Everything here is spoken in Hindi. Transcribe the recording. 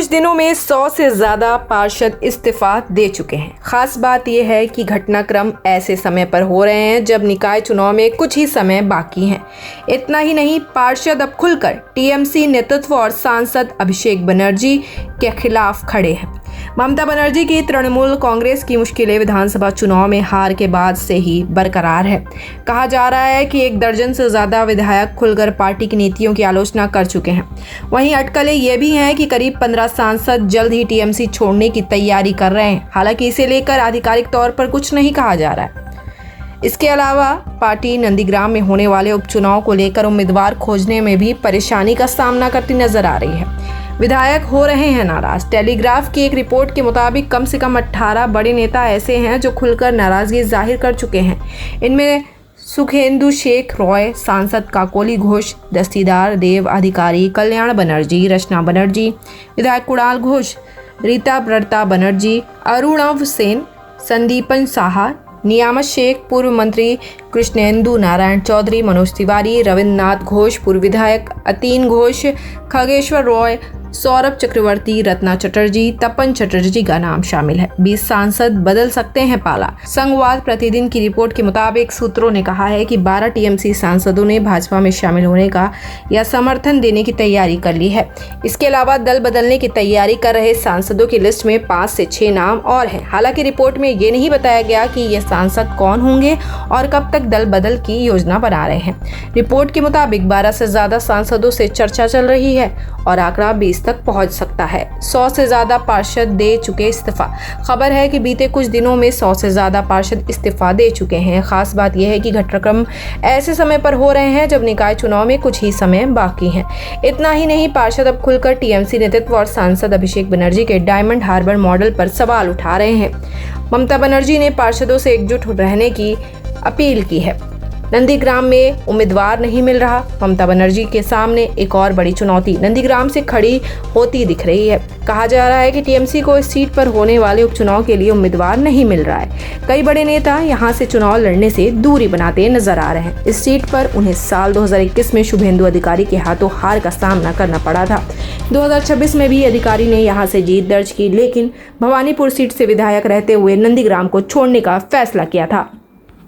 कुछ दिनों में 100 से ज्यादा पार्षद इस्तीफा दे चुके हैं। खास बात यह है कि घटनाक्रम ऐसे समय पर हो रहे हैं जब निकाय चुनाव में कुछ ही समय बाकी है। इतना ही नहीं, पार्षद अब खुलकर टीएमसी नेतृत्व और सांसद अभिषेक बनर्जी के खिलाफ खड़े हैं। ममता बनर्जी की तृणमूल कांग्रेस की मुश्किलें विधानसभा चुनाव में हार के बाद से ही बरकरार है। कहा जा रहा है कि 1 दर्जन से ज्यादा विधायक खुलकर पार्टी की नीतियों की आलोचना कर चुके हैं। वहीं अटकलें ये भी हैं कि करीब 15 सांसद जल्द ही टीएमसी छोड़ने की तैयारी कर रहे हैं। हालांकि इसे लेकर आधिकारिक तौर पर कुछ नहीं कहा जा रहा है। इसके अलावा पार्टी नंदीग्राम में होने वाले उपचुनाव को लेकर उम्मीदवार खोजने में भी परेशानी का सामना करती नजर आ रही है। विधायक हो रहे हैं नाराज। टेलीग्राफ की एक रिपोर्ट के मुताबिक कम से कम 18 बड़े नेता ऐसे हैं जो खुलकर नाराजगी जाहिर कर चुके हैं। इनमें सुखेंदु शेख रॉय, सांसद काकोली घोष, दस्तीदार देव अधिकारी, कल्याण बनर्जी, रचना बनर्जी, विधायक कुणाल घोष, रीता ब्रता बनर्जी, अरुणव सेन, संदीपन साहा, नियामत शेख, पूर्व मंत्री कृष्णेंदु नारायण चौधरी, मनोज तिवारी, रविन्द्रनाथ घोष, पूर्व विधायक अतीन घोष, खगेश्वर रॉय, सौरभ चक्रवर्ती, रत्ना चटर्जी, तपन चटर्जी का नाम शामिल है। 20 सांसद बदल सकते हैं पाला। संवाद प्रतिदिन की रिपोर्ट के मुताबिक सूत्रों ने कहा है कि 12 टीएमसी सांसदों ने भाजपा में शामिल होने का या समर्थन देने की तैयारी कर ली है। इसके अलावा दल बदलने की तैयारी कर रहे सांसदों की लिस्ट में 5 से 6 नाम और हैं। हालांकि रिपोर्ट में ये नहीं बताया गया कि ये सांसद कौन होंगे और कब तक दल बदल की योजना बना रहे हैं। रिपोर्ट के मुताबिक 12 से ज्यादा सांसदों से चर्चा चल रही है और आंकड़ा 20 तक पहुंच सकता है। 100 से ज्यादा पार्षद दे चुके इस्तीफा। खबर है कि बीते कुछ दिनों में 100 से ज्यादा पार्षद इस्तीफा दे चुके हैं। खास बात यह है कि घटनाक्रम ऐसे समय पर हो रहे हैं जब निकाय चुनाव में कुछ ही समय बाकी है। इतना ही नहीं, पार्षद अब खुलकर टीएमसी नेतृत्व और सांसद अभिषेक बनर्जी के डायमंड हार्बर मॉडल पर सवाल उठा रहे हैं। ममता बनर्जी ने पार्षदों से एकजुट रहने की अपील की है। नंदीग्राम में उम्मीदवार नहीं मिल रहा। ममता बनर्जी के सामने एक और बड़ी चुनौती नंदीग्राम से खड़ी होती दिख रही है। कहा जा रहा है कि टीएमसी को इस सीट पर होने वाले उपचुनाव के लिए उम्मीदवार नहीं मिल रहा है। कई बड़े नेता यहां से चुनाव लड़ने से दूरी बनाते नजर आ रहे हैं। इस सीट पर उन्हें साल 2021 में शुभेंदु अधिकारी के हाथों हार का सामना करना पड़ा था। 2026 में भी अधिकारी ने यहां से जीत दर्ज की, लेकिन भवानीपुर सीट से विधायक रहते हुए नंदीग्राम को छोड़ने का फैसला किया था।